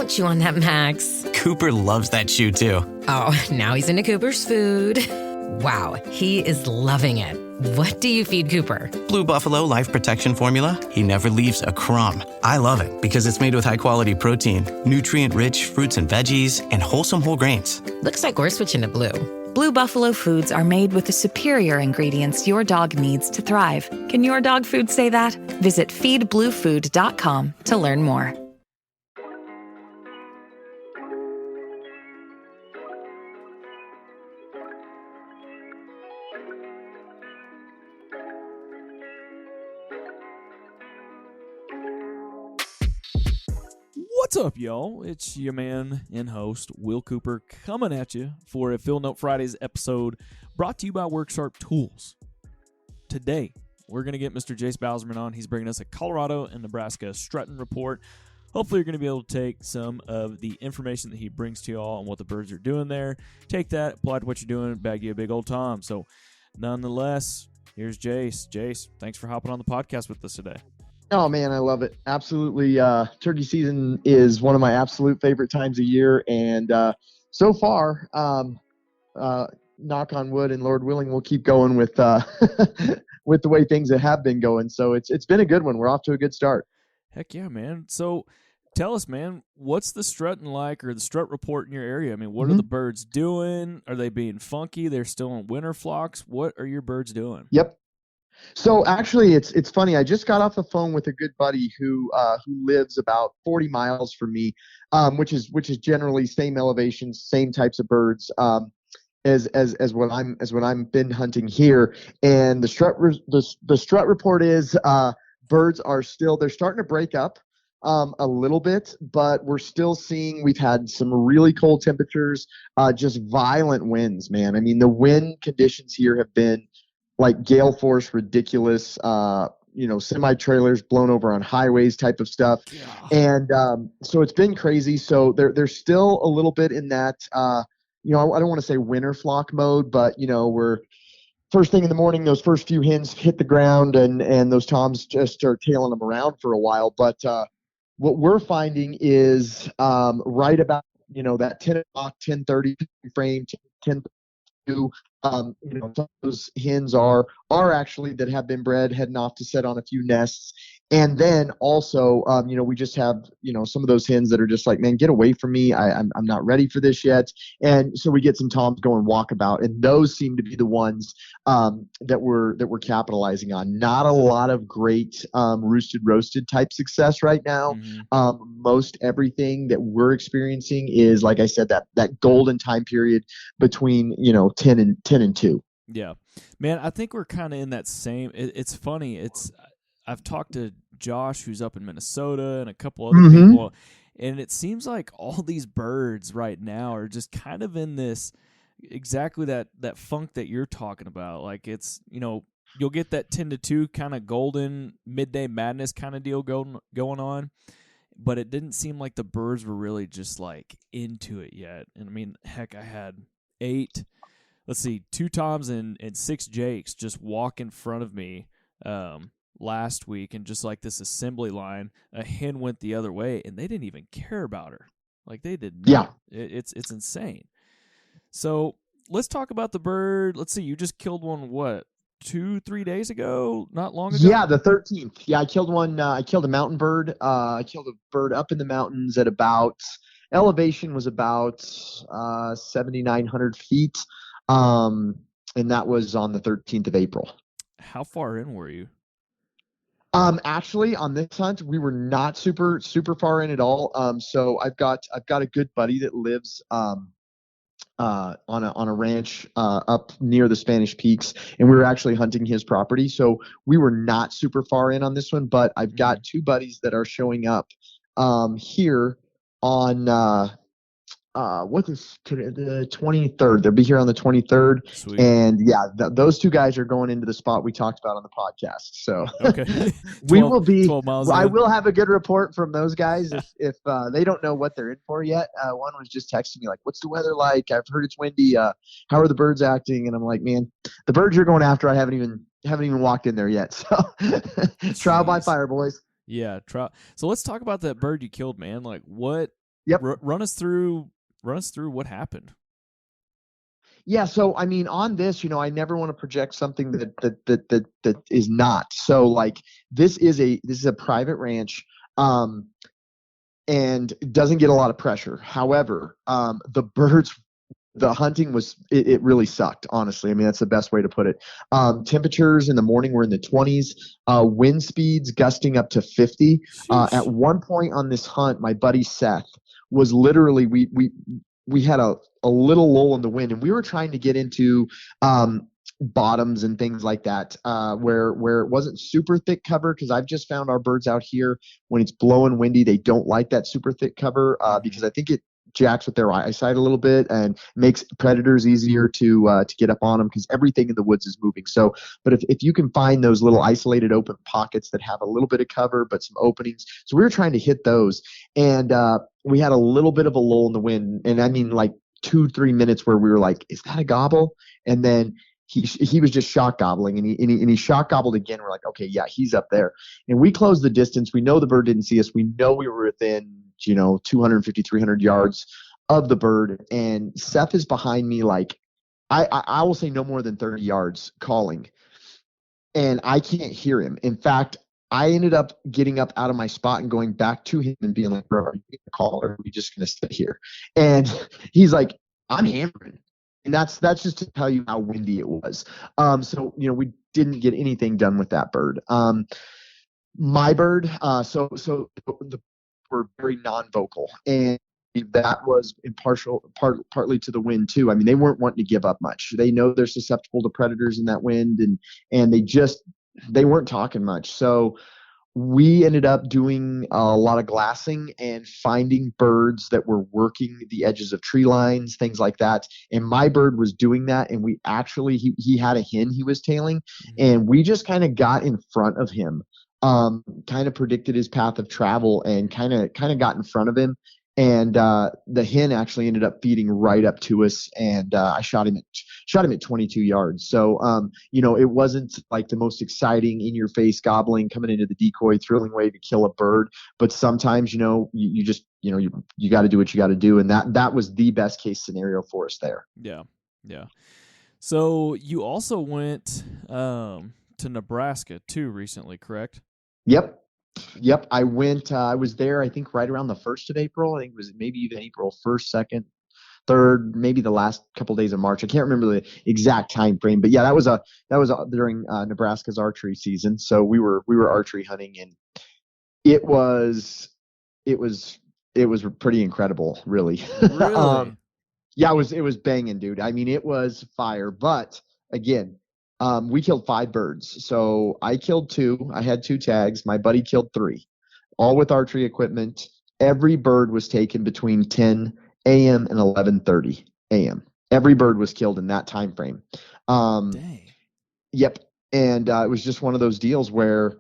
Don't chew on that, Max. Cooper loves that chew, too. Oh, now he's into Cooper's food. Wow, he is loving it. What do you feed Cooper? Blue Buffalo Life Protection Formula. He never leaves a crumb. I love it because it's made with high-quality protein, nutrient-rich fruits and veggies, and wholesome whole grains. Looks like we're switching to Blue. Blue Buffalo foods are made with the superior ingredients your dog needs to thrive. Can your dog food say that? Visit feedbluefood.com to learn more. What's up, y'all? It's your man and host, Will Cooper, coming at you for a Field Note Fridays episode brought to you by WorkSharp Tools. Today, we're going to get Mr. Jace Bauserman on. He's bringing us a Colorado and Nebraska Strut Report. Hopefully, you're going to be able to take some of the information that he brings to y'all on what the birds are doing there. Take that, apply to what you're doing, bag you a big old Tom. So, nonetheless, here's Jace. Jace, thanks for hopping on the podcast with us today. Oh, man, I love it. Absolutely. Turkey season is one of my absolute favorite times of year. And so far, knock on wood and Lord willing, we'll keep going with with the way things have been going. So it's been a good one. We're off to a good start. Heck yeah, man. So tell us, man, what's the strutting like or the strut report in your area? I mean, what are the birds doing? Are they being funky? They're still in winter flocks. What are your birds doing? Yep. So actually, it's funny. I just got off the phone with a good buddy who lives about 40 miles from me, which is generally same elevations, same types of birds as what I'm been hunting here. And the strut report is birds are they're starting to break up a little bit, but we're still seeing we've had some really cold temperatures, just violent winds, man. I mean, the wind conditions here have been like gale force, ridiculous, semi-trailers blown over on highways type of stuff. Yeah. And so it's been crazy. So they're still a little bit in that, I don't want to say winter flock mode, but, we're first thing in the morning, those first few hens hit the ground and those toms just start tailing them around for a while. But what we're finding is right about, that 10 o'clock, 10:30 frame, 10 some of those hens are actually that have been bred heading off to set on a few nests. And then also, we just have, some of those hens that are just like, man, get away from me. I'm not ready for this yet. And so we get some toms going walkabout, and those seem to be the ones that we're capitalizing on. Not a lot of great roasted type success right now. Mm-hmm. Most everything that we're experiencing is, like I said, that golden time period between 10 and 2. Yeah, man, I think we're kind of in that same. It's funny. I've talked to Josh, who's up in Minnesota, and a couple other people, and it seems like all these birds right now are just kind of in this exactly that funk that you're talking about. Like it's, you'll get that 10 to 2 kind of golden midday madness kind of deal going on, but it didn't seem like the birds were really just like into it yet. And I mean, heck, I had 2 toms and 6 jakes just walk in front of me last week, and just like this assembly line, a hen went the other way, and they didn't even care about her. Like they did not. Yeah. It's insane. So let's talk about the bird. Let's see, you just killed one, what, 2-3 days ago? Not long ago? Yeah, the 13th. Yeah, I killed one. I killed a mountain bird. I killed a bird up in the mountains at about, elevation was about 7,900 feet. And that was on the 13th of April. How far in were you? Actually, on this hunt, we were not super far in at all. So I've got a good buddy that lives on a ranch up near the Spanish Peaks, and we were actually hunting his property. So we were not super far in on this one, but I've got 2 buddies that are showing up here on what is today, the 23rd. They'll be here on the 23rd. Sweet. And yeah, those 2 guys are going into the spot we talked about on the podcast. So okay. we will be, 12 miles I in. will have a good report from those guys if they don't know what they're in for yet. One was just texting me like, what's the weather like? I've heard it's windy. How are the birds acting? And I'm like, man, the birds you're going after, I haven't even walked in there yet. So trial by fire, boys. Yeah. So let's talk about that bird you killed, man. Like what Yep. Run us through what happened. Yeah, so I mean, on this, I never want to project something that is not. So like, this is a private ranch, and doesn't get a lot of pressure. However, the hunting it really sucked, honestly. I mean, that's the best way to put it. Temperatures in the morning were in the 20s, wind speeds gusting up to 50. At one point on this hunt, my buddy Seth was literally, we had a little lull in the wind, and we were trying to get into bottoms and things like that, where it wasn't super thick cover, because I've just found our birds out here, when it's blowing windy, they don't like that super thick cover, because I think it jacks with their eyesight a little bit and makes predators easier to get up on them, because everything in the woods is moving. So, but if you can find those little isolated open pockets that have a little bit of cover but some openings, so we were trying to hit those, and we had a little bit of a lull in the wind, and I mean like 2-3 minutes where we were like, is that a gobble? And then he was just shot gobbling, and he shot gobbled again. We're like, okay, yeah, he's up there. And we closed the distance. We know the bird didn't see us. We know we were within 250, 300 yards of the bird. And Seth is behind me, like, I will say no more than 30 yards calling. And I can't hear him. In fact, I ended up getting up out of my spot and going back to him and being like, bro, are you going to call, or are we just going to sit here? And he's like, I'm hammering. And that's just to tell you how windy it was. So, we didn't get anything done with that bird. My bird, so were very non-vocal, and that was partly to the wind too. I mean, they weren't wanting to give up much. They know they're susceptible to predators in that wind, and they weren't talking much. So we ended up doing a lot of glassing and finding birds that were working the edges of tree lines, things like that. And my bird was doing that. And we actually, he had a hen he was tailing, and we just kind of got in front of him, kind of predicted his path of travel, and kind of got in front of him. And the hen actually ended up feeding right up to us, and I shot him at 22 yards. So it wasn't like the most exciting, in your face gobbling, coming into the decoy, thrilling way to kill a bird. But sometimes you just you got to do what you got to do, and that was the best case scenario for us there. Yeah. So you also went to Nebraska too recently, correct? Yep. I went, I was there, I think, right around the 1st of April. I think it was maybe even April 1st, 2nd, 3rd, maybe the last couple of days of March. I can't remember the exact time frame, but yeah, that was during Nebraska's archery season. So we were archery hunting, and it was pretty incredible, really. Really? Yeah, it was banging, dude. I mean, it was fire. But again, we killed 5 birds. So I killed 2. I had 2 tags. My buddy killed 3, all with archery equipment. Every bird was taken between 10 a.m. and 11:30 a.m. Every bird was killed in that time frame. Dang. Yep. And it was just one of those deals where,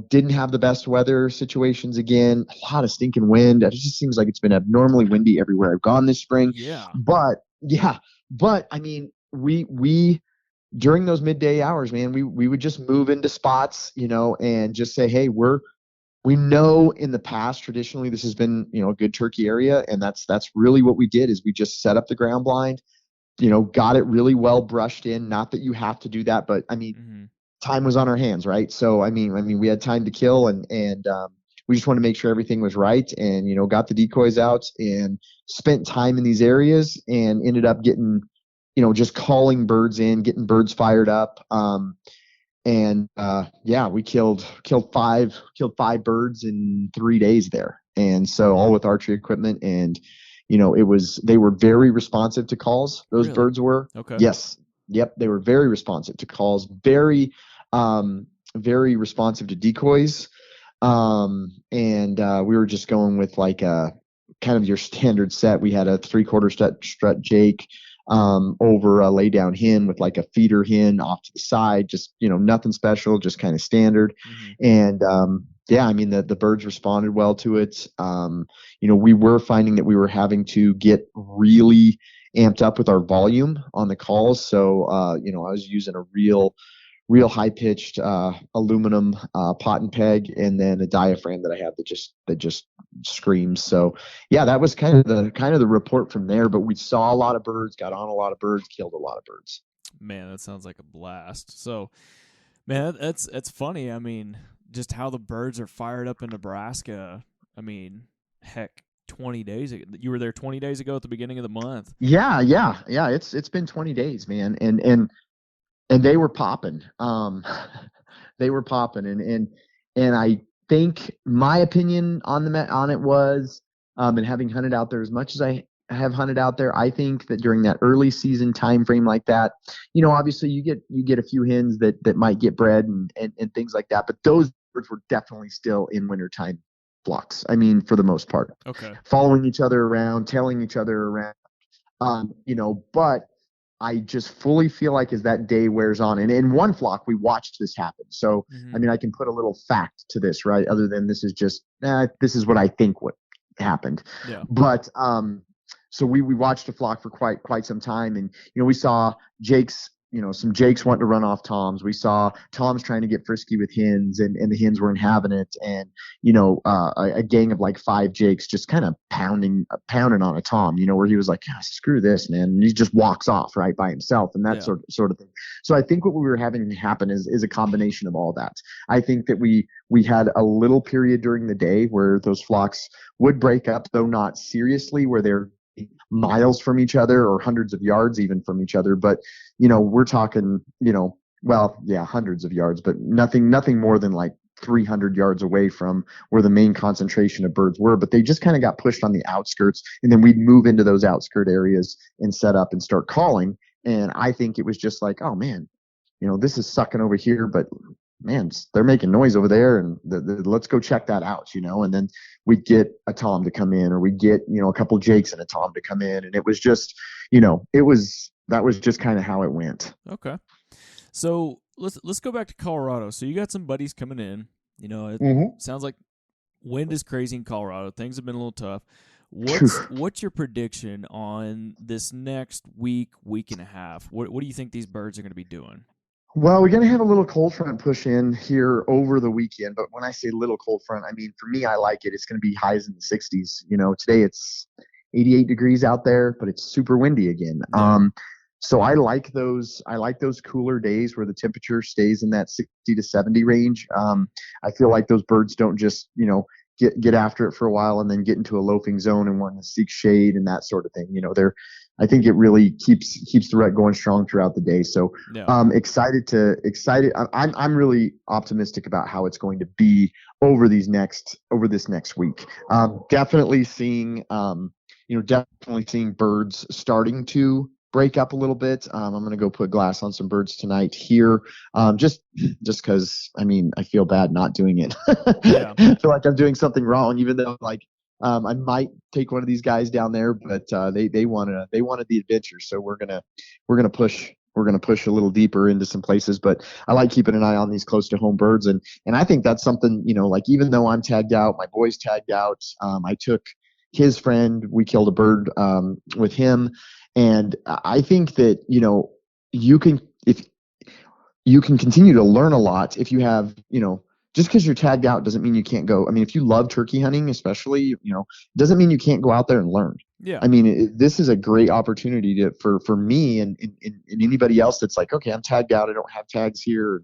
didn't have the best weather situations again. A lot of stinking wind. It just seems like it's been abnormally windy everywhere I've gone this spring. Yeah. But I mean, we during those midday hours, man, we would just move into spots, and just say, hey, we know in the past, traditionally, this has been, a good turkey area. And that's really what we did, is we just set up the ground blind, got it really well brushed in. Not that you have to do that, but I mean, time was on our hands, right? So, I mean, we had time to kill, and we just wanted to make sure everything was right, and, got the decoys out and spent time in these areas, and ended up getting, just calling birds in, getting birds fired up. We killed 5 birds in 3 days there. And so, all with archery equipment, and, they were very responsive to calls. Those Really? birds were. Okay. Yes. Yep. They were very responsive to calls, very responsive to decoys. We were just going with like a kind of your standard set. We had a 3/4 strut Jake, over a lay down hen with like a feeder hen off to the side, just, nothing special, just kind of standard. And, I mean, the birds responded well to it. We were finding that we were having to get really amped up with our volume on the calls. So, I was using a real real high pitched aluminum pot and peg, and then a diaphragm that I have that just screams. So yeah, that was kind of the report from there. But we saw a lot of birds, got on a lot of birds, killed a lot of birds. Man, that sounds like a blast. So, man, that's funny. I mean, just how the birds are fired up in Nebraska. I mean, heck, 20 days ago. You were there 20 days ago at the beginning of the month. Yeah. It's been 20 days, man, and they were popping. They were popping, and I think my opinion on it was, and having hunted out there as much as I have hunted out there, I think that during that early season time frame like that, obviously you get a few hens that might get bred and things like that, but those birds were definitely still in wintertime flocks. I mean, for the most part, Okay. following each other around, tailing each other around, but I just fully feel like as that day wears on, and in one flock we watched this happen. So I mean, I can put a little fact to this, right? Other than this is just this is what I think what happened. Yeah. But so we watched a flock for quite some time, and we saw Jake's, some Jakes wanting to run off toms. We saw toms trying to get frisky with hens, and the hens weren't having it. And a gang of like 5 Jakes just kind of pounding on a tom, where he was like, screw this, man, and he just walks off right by himself, and that sort of thing. So I think what we were having happen is a combination of all that. I think that we had a little period during the day where those flocks would break up, though not seriously, where they're miles from each other or hundreds of yards even from each other. But, we're talking, hundreds of yards, but nothing more than like 300 yards away from where the main concentration of birds were. But they just kind of got pushed on the outskirts, and then we'd move into those outskirt areas and set up and start calling. And I think it was just like, oh man, this is sucking over here, but man, they're making noise over there, and let's go check that out, and then we'd get a tom to come in, or we'd get, a couple Jakes and a tom to come in. And it was just, that was just kind of how it went. Okay. So let's go back to Colorado. So you got some buddies coming in, it sounds like wind is crazy in Colorado. Things have been a little tough. What's your prediction on this next week and a half? What do you think these birds are going to be doing? Well, we're going to have a little cold front push in here over the weekend. But when I say little cold front, I mean, for me, I like it. It's going to be highs in the 60s. Today it's 88 degrees out there, but it's super windy again. Yeah. So I like those cooler days where the temperature stays in that 60 to 70 range. I feel like those birds don't just, get after it for a while and then get into a loafing zone and want to seek shade and that sort of thing. I think it really keeps the rut going strong throughout the day. So excited. I'm really optimistic about how it's going to be over this next week. Definitely seeing birds starting to break up a little bit. I'm going to go put glass on some birds tonight here. Just cause I feel bad not doing it. Yeah. I feel like I'm doing something wrong, even though I might take one of these guys down there, but they wanted the adventure. So we're gonna push a little deeper into some places. But I like keeping an eye on these close to home birds, and I think that's something, even though I'm tagged out, my boy's tagged out. I took his friend, we killed a bird with him, and I think that you can continue to learn a lot if you have just because you're tagged out doesn't mean you can't go. I mean, if you love turkey hunting, especially, doesn't mean you can't go out there and learn. Yeah. I mean, this is a great opportunity for me and anybody else that's like, okay, I'm tagged out, I don't have tags here,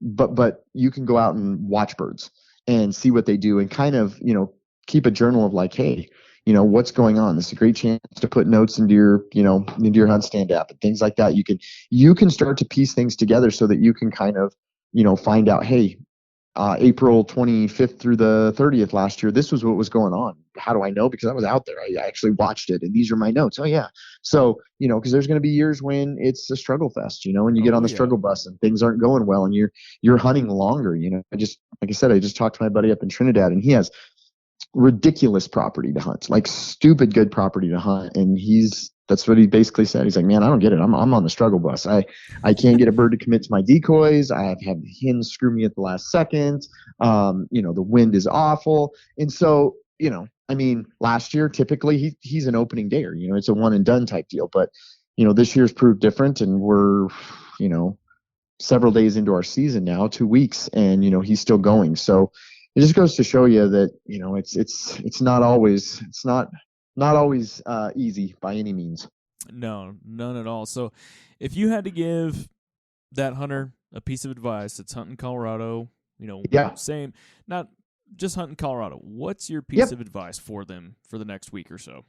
but you can go out and watch birds and see what they do and kind of, keep a journal of like, hey, what's going on. This is a great chance to put notes into your HuntStand app and things like that. You can start to piece things together so that you can kind of, find out, hey, April 25th through the 30th last year, this was what was going on. How do I know? Because I was out there. I actually watched it, and these are my notes. Oh yeah. So, because there's going to be years when it's a struggle fest, and you get on the struggle bus and things aren't going well and you're hunting longer. Like I said, I just talked to my buddy up in Trinidad, and he has ridiculous property to hunt, like stupid good property to hunt. And that's what he basically said. He's like, man, I don't get it. I'm on the struggle bus. I can't get a bird to commit to my decoys. I have had hens screw me at the last second. The wind is awful. And so, last year, typically he's an opening dayer, it's a one and done type deal. But, this year's proved different, and we're, several days into our season now, 2 weeks, and he's still going. So it just goes to show you that it's not always easy by any means. No, none at all. So if you had to give that hunter a piece of advice that's hunting Colorado, same, not just hunting Colorado, what's your piece of advice for them for the next week or so?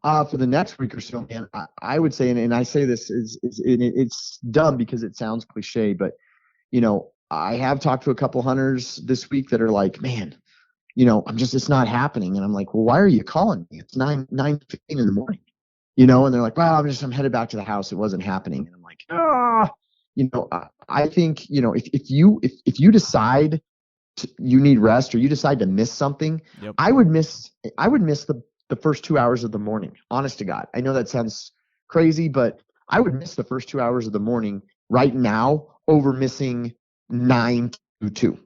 For the next week or so, man, I would say, and I say this it's dumb because it sounds cliche, but I have talked to a couple hunters this week that are like, man, it's not happening. And I'm like, well, why are you calling me? It's 9:15 in the morning, and they're like, well, I'm headed back to the house. It wasn't happening. And I'm like, I think, if you decide you need rest or you decide to miss something, I would miss the first 2 hours of the morning. Honest to God. I know that sounds crazy, but I would miss the first 2 hours of the morning right now over missing 9 to 2.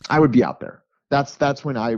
I would be out there. That's when I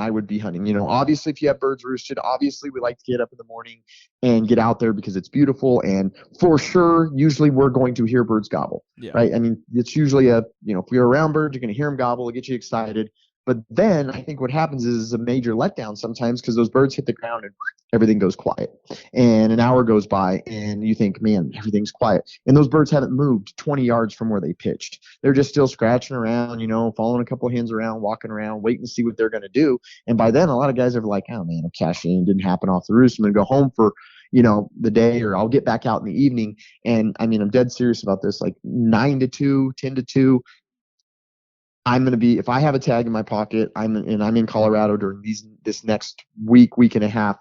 would be hunting. Obviously, if you have birds roosted, obviously we like to get up in the morning and get out there because it's beautiful. And for sure, usually we're going to hear birds gobble, right? I mean, it's usually if you're around birds, you're going to hear them gobble. It'll get you excited. But then I think what happens is a major letdown sometimes because those birds hit the ground and everything goes quiet. And an hour goes by and you think, man, everything's quiet. And those birds haven't moved 20 yards from where they pitched. They're just still scratching around, following a couple of hens around, walking around, waiting to see what they're going to do. And by then, a lot of guys are like, oh, man, I'm cashing in, didn't happen off the roost. I'm going to go home for the day, or I'll get back out in the evening. And I mean, I'm dead serious about this, like 9 to 2, 10 to 2. I'm going to be, if I have a tag in my pocket, I'm in Colorado during this next week and a half,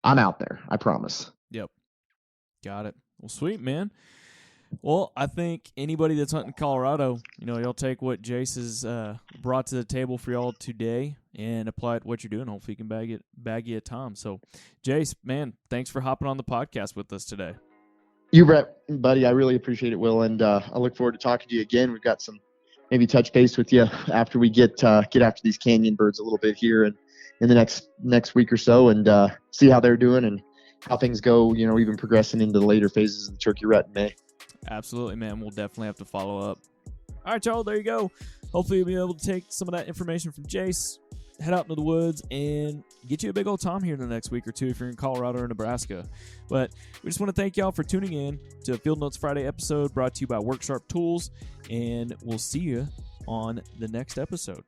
I'm out there. I promise. Yep. Got it. Well, sweet, man. Well, I think anybody that's hunting Colorado, y'all take what Jace has brought to the table for y'all today and apply it to what you're doing. Hopefully you can bag you a tom. So, Jace, man, thanks for hopping on the podcast with us today. You bet, buddy. I really appreciate it, Will. And I look forward to talking to you again. We've got some maybe touch base with you after we get after these canyon birds a little bit here and in the next week or so, and see how they're doing and how things go, even progressing into the later phases of the turkey rut in May. Absolutely, man. We'll definitely have to follow up. All right, y'all, there you go. Hopefully you'll be able to take some of that information from Jace, head out into the woods, and get you a big old tom here in the next week or two if you're in Colorado or Nebraska. But we just want to thank y'all for tuning in to Field Notes Friday episode brought to you by Worksharp Tools, and we'll see you on the next episode.